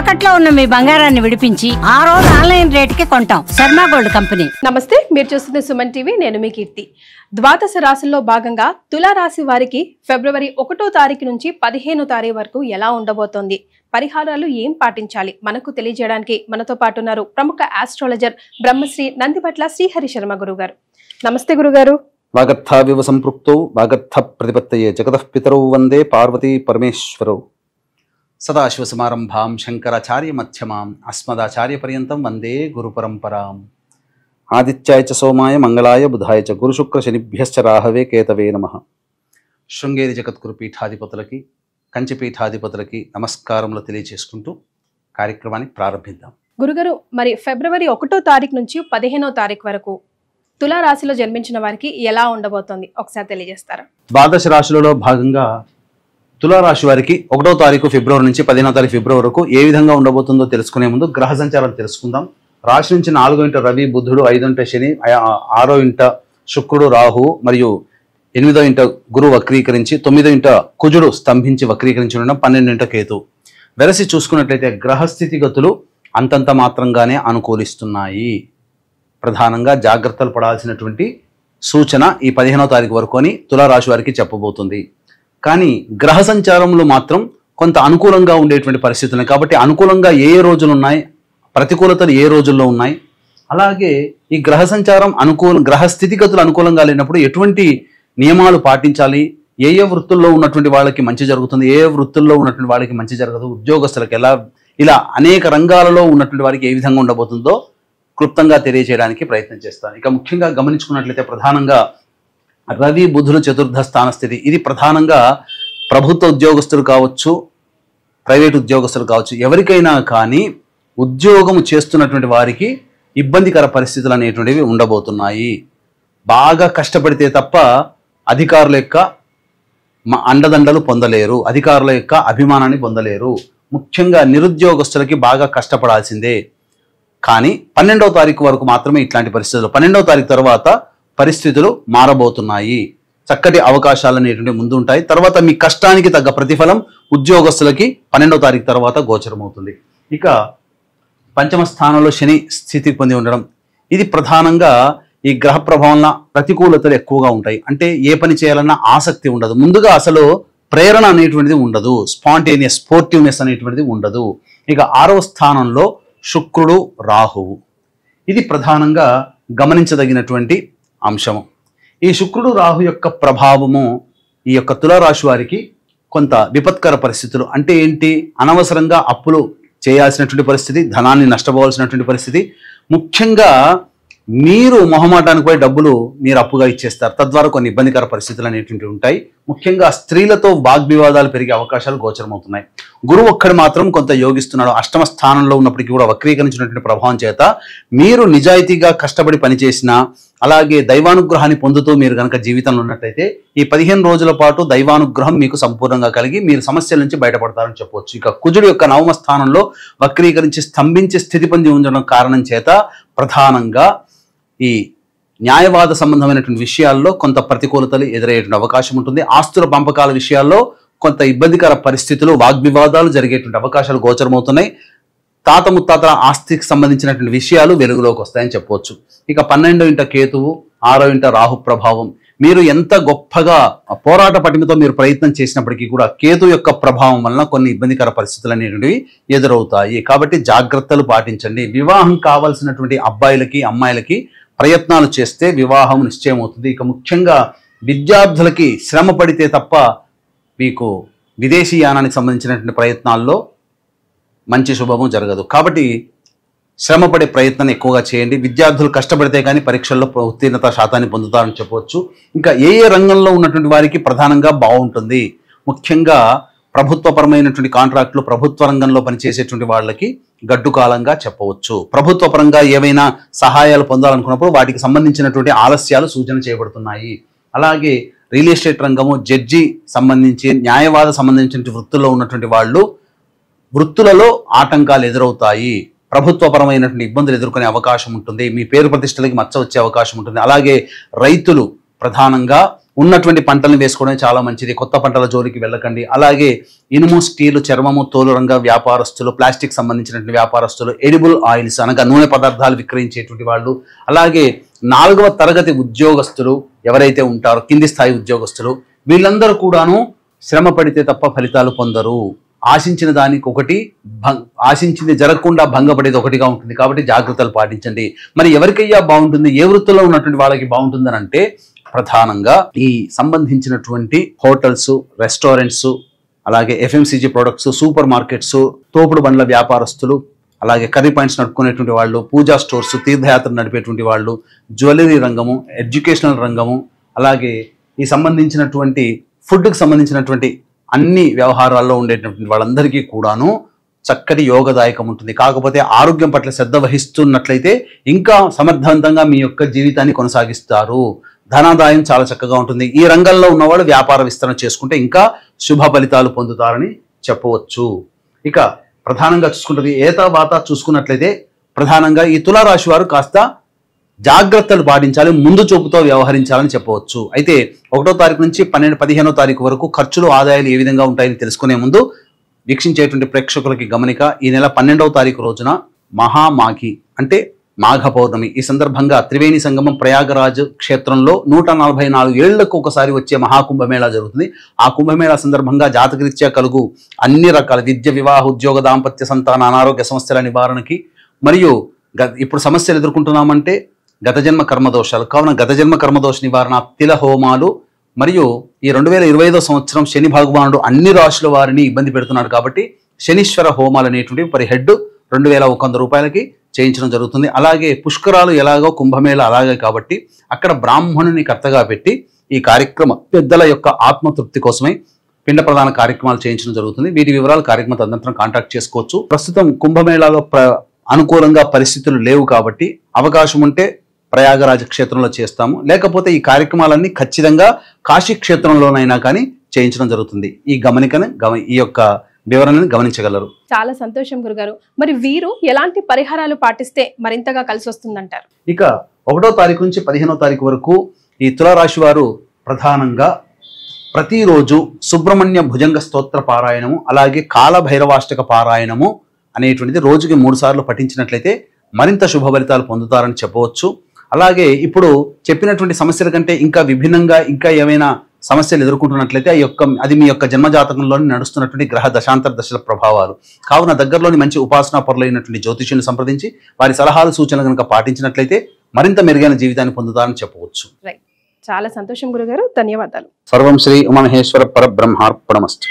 తాకట్లో ఉన్న మీ బంగారాన్ని విడిపించి ఆ రోజు ఆన్లైన్ రేటుకి కొంటాం. Sharma gold company. నమస్తే, మీరు చూస్తున్న సుమన్ టీవీ. నేను మీ కీర్తి. ద్వాదశ రాశుల్లో భాగంగా తులా రాశి వారికి ఫిబ్రవరి 1వ తారీఖు నుంచి 15వ తారీఖు వరకు ఎలా ఉండబోతోంది, పరిహారాలు ఏం పాటించాలి మనకు తెలియజేయడానికి మనతో పాటు ఉన్నారు ప్రముఖ ఆస్ట్రాలజర్ బ్రహ్మశ్రీ నందిపట్ల శ్రీహరి శర్మ గురుగారు. నమస్తే గురుగారు. వాగర్థావివ సంపృక్తౌ వాగర్థ ప్రతిపత్తయే జగతః పితరౌ వందే పార్వతీ పరమేశ్వరౌ. సదాశివసమారంభాం శంకరాచార్య మధ్యమాం అస్మదాచార్య పర్యంతం వందే గురు పరంపరాం. ఆదిత్యాయ చ సోమాయ మంగళాయ బుధాయ చ గురు శుక్ర శనిభ్యశ్చ రాహవే కేతవే నమః. శృంగేరి జగద్గురు పీఠాధిపతులకి కంచి పీఠాధిపతులకి నమస్కారములు తెలియజేసుకుంటూ కార్యక్రమాన్ని ప్రారంభిద్దాం. గురుగారు, మరి ఫిబ్రవరి 1వ తారీఖు నుంచి 15వ తారీఖు వరకు తులా రాశిలో జన్మించిన వారికి ఎలా ఉండబోతోంది ఒకసారి తెలియజేస్తారా? ద్వాదశ రాశులలో భాగంగా తులారాశి వారికి 1వ తారీఖు ఫిబ్రవరి నుంచి 15వ తారీఖు ఫిబ్రవరి వరకు ఏ విధంగా ఉండబోతుందో తెలుసుకునే ముందు గ్రహ సంచారాలు తెలుసుకుందాం. రాశి నుంచి 4వ ఇంట రవి బుధుడు, 5వ ఇంట శని, 6వ ఇంట శుక్రుడు రాహు మరియు 8వ ఇంట గురు వక్రీకరించి, 9వ ఇంట కుజుడు స్తంభించి వక్రీకరించి ఉండడం, 12వ ఇంట కేతు. వెరసి చూసుకున్నట్లయితే గ్రహస్థితిగతులు అంతంత మాత్రంగానే అనుకూలిస్తున్నాయి. ప్రధానంగా జాగ్రత్తలు పడాల్సినటువంటి సూచన ఈ 15వ తారీఖు వరకు అని తులారాశి వారికి చెప్పబోతుంది. కానీ గ్రహ సంచారంలో మాత్రం కొంత అనుకూలంగా ఉండేటువంటి పరిస్థితులు ఉన్నాయి. కాబట్టి అనుకూలంగా ఏ రోజులు ఉన్నాయి, ప్రతికూలతలు ఏ రోజుల్లో ఉన్నాయి, అలాగే ఈ గ్రహ సంచారం గ్రహ స్థితిగతులు అనుకూలంగా లేనప్పుడు ఎటువంటి నియమాలు పాటించాలి, ఏ వృత్తుల్లో ఉన్నటువంటి వాళ్ళకి మంచి జరుగుతుంది, ఏ వృత్తుల్లో ఉన్నటువంటి వాళ్ళకి మంచి జరగదు, ఉద్యోగస్తులకు ఇలా అనేక రంగాలలో ఉన్నటువంటి వారికి ఏ విధంగా ఉండబోతుందో క్లుప్తంగా తెలియజేయడానికి ప్రయత్నం చేస్తాను. ఇక ముఖ్యంగా గమనించుకున్నట్లయితే ప్రధానంగా రవి బుధులు చతుర్థ స్థాన స్థితి, ఇది ప్రధానంగా ప్రభుత్వ ఉద్యోగస్తులు కావచ్చు, ప్రైవేట్ ఉద్యోగస్తులు కావచ్చు, ఎవరికైనా కానీ ఉద్యోగం చేస్తున్నటువంటి వారికి ఇబ్బందికర పరిస్థితులు అనేటువంటివి ఉండబోతున్నాయి. బాగా కష్టపడితే తప్ప అధికారుల యొక్క అండదండలు పొందలేరు, అధికారుల యొక్క అభిమానాన్ని పొందలేరు. ముఖ్యంగా నిరుద్యోగస్తులకి బాగా కష్టపడాల్సిందే. కానీ 12వ తారీఖు వరకు మాత్రమే ఇట్లాంటి పరిస్థితులు. 12వ తారీఖు తర్వాత పరిస్థితులు మారబోతున్నాయి. చక్కటి అవకాశాలు అనేటువంటి ముందు ఉంటాయి. తర్వాత మీ కష్టానికి తగ్గ ప్రతిఫలం ఉద్యోగస్తులకి 12వ తారీఖు తర్వాత గోచరమవుతుంది. ఇక పంచమ స్థానంలో శని స్థితి పొంది ఉండడం, ఇది ప్రధానంగా ఈ గ్రహ ప్రభావం ప్రతికూలతలు ఎక్కువగా ఉంటాయి. అంటే ఏ పని చేయాలన్నా ఆసక్తి ఉండదు, ముందుగా అసలు ప్రేరణ అనేటువంటిది ఉండదు, స్పోర్టివ్నెస్ అనేటువంటిది ఉండదు. ఇక 6వ స్థానంలో శుక్రుడు రాహువు, ఇది ప్రధానంగా గమనించదగినటువంటి అంశము. ఈ శుక్రుడు రాహు యొక్క ప్రభావము ఈ యొక్క తులారాశి వారికి కొంత విపత్కర పరిస్థితులు. అంటే ఏంటి, అనవసరంగా అప్పులు చేయాల్సినటువంటి పరిస్థితి, ధనాన్ని నష్టపోవాల్సినటువంటి పరిస్థితి. ముఖ్యంగా మీరు మొహమాటానికి పోయి డబ్బులు మీరు అప్పుగా ఇచ్చేస్తారు, తద్వారా కొన్ని ఇబ్బందికర పరిస్థితులు అనేటువంటివి ఉంటాయి. ముఖ్యంగా స్త్రీలతో వాగ్వివాదాలు పెరిగే అవకాశాలు గోచరమవుతున్నాయి. గురువు ఒక్కడు మాత్రం కొంత యోగిస్తున్నాడు. అష్టమ స్థానంలో ఉన్నప్పటికీ కూడా వక్రీకరించినటువంటి ప్రభావం చేత మీరు నిజాయితీగా కష్టపడి పనిచేసినా, అలాగే దైవానుగ్రహాన్ని పొందుతూ మీరు కనుక జీవితంలో ఉన్నట్లయితే ఈ 15 రోజుల పాటు దైవానుగ్రహం మీకు సంపూర్ణంగా కలిగి మీరు సమస్యల నుంచి బయటపడతారని చెప్పవచ్చు. ఇక కుజుడు యొక్క 9వ స్థానంలో వక్రీకరించి స్తంభించి స్థితి పొంది ఉండడం కారణం చేత ప్రధానంగా ఈ న్యాయవాద సంబంధమైనటువంటి విషయాల్లో కొంత ప్రతికూలతలు ఎదురయ్యేటువంటి అవకాశం ఉంటుంది. ఆస్తుల పంపకాల విషయాల్లో కొంత ఇబ్బందికర పరిస్థితులు, వాగ్వివాదాలు జరిగేటువంటి అవకాశాలు గోచరమవుతున్నాయి. తాత ముత్తాతల ఆస్తికి సంబంధించినటువంటి విషయాలు వెలుగులోకి వస్తాయని చెప్పవచ్చు. ఇక 12వ ఇంట కేతువు, 6వ ఇంట రాహు ప్రభావం, మీరు ఎంత గొప్పగా పోరాట పటిమతో మీరు ప్రయత్నం చేసినప్పటికీ కూడా కేతు యొక్క ప్రభావం వలన కొన్ని ఇబ్బందికర పరిస్థితులు అనేటువంటివి ఎదురవుతాయి. కాబట్టి జాగ్రత్తలు పాటించండి. వివాహం కావాల్సినటువంటి అబ్బాయిలకి అమ్మాయిలకి ప్రయత్నాలు చేస్తే వివాహం నిశ్చయం అవుతుంది. ఇక ముఖ్యంగా విద్యార్థులకి శ్రమ పడితే తప్ప మీకు విదేశీ యానానికి సంబంధించినటువంటి ప్రయత్నాల్లో మంచి శుభము జరగదు. కాబట్టి శ్రమపడే ప్రయత్నాన్ని ఎక్కువగా చేయండి. విద్యార్థులు కష్టపడితే కానీ పరీక్షల్లో ఉత్తీర్ణత శాతాన్ని పొందుతారని చెప్పవచ్చు. ఇంకా ఏ రంగంలో ఉన్నటువంటి వారికి ప్రధానంగా బాగుంటుంది. ముఖ్యంగా ప్రభుత్వపరమైనటువంటి కాంట్రాక్టులు, ప్రభుత్వ రంగంలో పనిచేసేటువంటి వాళ్ళకి గడ్డు కాలంగా చెప్పవచ్చు. ప్రభుత్వ పరంగా ఏవైనా సహాయాలు పొందాలనుకున్నప్పుడు వాటికి సంబంధించినటువంటి ఆలస్యాలు సూచన చేయబడుతున్నాయి. అలాగే రియల్ ఎస్టేట్ రంగము, జడ్జి సంబంధించి న్యాయవాద సంబంధించిన వృత్తుల్లో ఉన్నటువంటి వాళ్ళు వృత్తులలో ఆటంకాలు ఎదురవుతాయి. ప్రభుత్వపరమైనటువంటి ఇబ్బందులు ఎదుర్కొనే అవకాశం ఉంటుంది. మీ పేరు ప్రతిష్టలకి మచ్చ వచ్చే అవకాశం ఉంటుంది. అలాగే రైతులు ప్రధానంగా ఉన్నటువంటి పంటలను వేసుకోవడం చాలా మంచిది. కొత్త పంటల జోలికి వెళ్ళకండి. అలాగే ఇనుము, స్టీలు, చర్మము, తోలు రంగ వ్యాపారస్తులు, ప్లాస్టిక్ సంబంధించినటువంటి వ్యాపారస్తులు, ఎడిబుల్ ఆయిల్స్ అనగా నూనె పదార్థాలు విక్రయించేటువంటి వాళ్ళు, అలాగే 4వ తరగతి ఉద్యోగస్తులు ఎవరైతే ఉంటారో, కింది స్థాయి ఉద్యోగస్తులు, వీళ్ళందరూ కూడాను శ్రమ పడితే తప్ప ఫలితాలు పొందరు. ఆశించిన దానికి ఒకటి, ఆశించింది జరగకుండా భంగపడేది ఒకటిగా ఉంటుంది. కాబట్టి జాగ్రత్తలు పాటించండి. మరి ఎవరికయ్యా బాగుంటుంది, ఏ వృత్తిలో ఉన్నటువంటి వాళ్ళకి బాగుంటుందని అంటే ప్రధానంగా ఈ సంబంధించినటువంటి హోటల్స్, రెస్టారెంట్స్, అలాగే FMCG ప్రొడక్ట్స్, సూపర్ మార్కెట్స్, తోపుడు బండ్ల వ్యాపారస్తులు, అలాగే కర్రీ పాయింట్స్ నడుపుకునేటువంటి వాళ్ళు, పూజా స్టోర్స్, తీర్థయాత్ర నడిపేటువంటి వాళ్ళు, జ్యువెలరీ రంగము, ఎడ్యుకేషనల్ రంగము, అలాగే ఈ సంబంధించినటువంటి ఫుడ్కి సంబంధించినటువంటి అన్ని వ్యవహారాల్లో ఉండేటటువంటి వాళ్ళందరికీ కూడాను చక్కటి యోగదాయకం ఉంటుంది. కాకపోతే ఆరోగ్యం పట్ల శ్రద్ధ వహిస్తున్నట్లయితే ఇంకా సమర్థవంతంగా మీ యొక్క జీవితాన్ని కొనసాగిస్తారు. ధనాదాయం చాలా చక్కగా ఉంటుంది. ఈ రంగంలో ఉన్నవాళ్ళు వ్యాపార విస్తరణ చేసుకుంటే ఇంకా శుభ ఫలితాలు పొందుతారని చెప్పవచ్చు. ఇక ప్రధానంగా చూసుకుంటుంది ఏతావాత చూసుకున్నట్లయితే ప్రధానంగా ఈ తులారాశి వారు కాస్త జాగ్రత్తలు పాటించాలి, ముందు చూపుతో వ్యవహరించాలని చెప్పవచ్చు. అయితే 1వ తారీఖు నుంచి 15వ తారీఖు వరకు ఖర్చులు, ఆదాయాలు ఏ విధంగా ఉంటాయని తెలుసుకునే ముందు వీక్షించేటువంటి ప్రేక్షకులకి గమనిక. ఈ నెల 12వ తారీఖు రోజున మహామాఘి అంటే మాఘ పౌర్ణమి. ఈ సందర్భంగా త్రివేణి సంగమం ప్రయాగరాజ్ క్షేత్రంలో 144 ఏళ్లకు ఒకసారి వచ్చే మహాకుంభమేళా జరుగుతుంది. ఆ కుంభమేళా సందర్భంగా జాతకరీత్యా కలుగు అన్ని రకాల విద్య, వివాహ, ఉద్యోగ, దాంపత్య, సంతాన, అనారోగ్య సమస్యల నివారణకి, మరియు ఇప్పుడు సమస్యలు ఎదుర్కొంటున్నామంటే గత జన్మ కర్మదోషాలు, కావున గత జన్మ కర్మదోష నివారణ, తిల హోమాలు, మరియు ఈ 2025వ సంవత్సరం శని భగవానుడు అన్ని రాశుల వారిని ఇబ్బంది పెడుతున్నాడు కాబట్టి శనీశ్వర హోమాలు అనేటువంటివి పర్ హెడ్ 2100 రూపాయలకి చేయించడం జరుగుతుంది. అలాగే పుష్కరాలు ఎలాగో కుంభమేళ అలాగే కాబట్టి అక్కడ బ్రాహ్మణుని కర్తగా పెట్టి ఈ కార్యక్రమ పెద్దల యొక్క ఆత్మతృప్తి కోసమై పిండ ప్రధాన కార్యక్రమాలు చేయించడం జరుగుతుంది. వీటి వివరాలు కార్యక్రమ తదనంతరం కాంటాక్ట్ చేసుకోవచ్చు. ప్రస్తుతం కుంభమేళాలో అనుకూలంగా పరిస్థితులు లేవు కాబట్టి అవకాశం ఉంటే ప్రయాగరాజ క్షేత్రంలో చేస్తాము, లేకపోతే ఈ కార్యక్రమాలన్నీ ఖచ్చితంగా కాశీ క్షేత్రంలోనైనా కానీ చేయించడం జరుగుతుంది. ఈ ఈ యొక్క వివరణని గమనించగలరు. చాలా సంతోషం గురుగారు. మరి వీరు ఎలాంటి పరిహారాలు పాటిస్తే మరింతగా కలిసి వస్తుందంటారు? ఇక 1వ తారీఖు నుంచి 15వ తారీఖు వరకు ఈ తులారాశి వారు ప్రధానంగా ప్రతిరోజు సుబ్రహ్మణ్య భుజంగ స్తోత్ర పారాయణము, అలాగే కాలభైరవాష్టక పారాయణము అనేటువంటిది రోజుకి 3 సార్లు పఠించినట్లయితే మరింత శుభ ఫలితాలు పొందుతారని చెప్పవచ్చు. అలాగే ఇప్పుడు చెప్పినటువంటి సమస్యల కంటే ఇంకా విభిన్నంగా ఇంకా ఏమైనా సమస్యలు ఎదుర్కొంటున్నట్లయితే అది మీ యొక్క జన్మజాతకంలోని నడుస్తున్నటువంటి గ్రహ దశాంతర దశల ప్రభావాలు. కావున దగ్గరలోని మంచి ఉపాసనా పరులైనటువంటి జ్యోతిష్యుని సంప్రదించి వారి సలహాలు, సూచనలు కనుక పాటించినట్లయితే మరింత మెరుగైన జీవితాన్ని పొందుతారని చెప్పవచ్చు. చాలా సంతోషం గురుగారు, ధన్యవాదాలు. సర్వం శ్రీ ఉమామహేశ్వర పరబ్రహ్మార్పణమస్తు.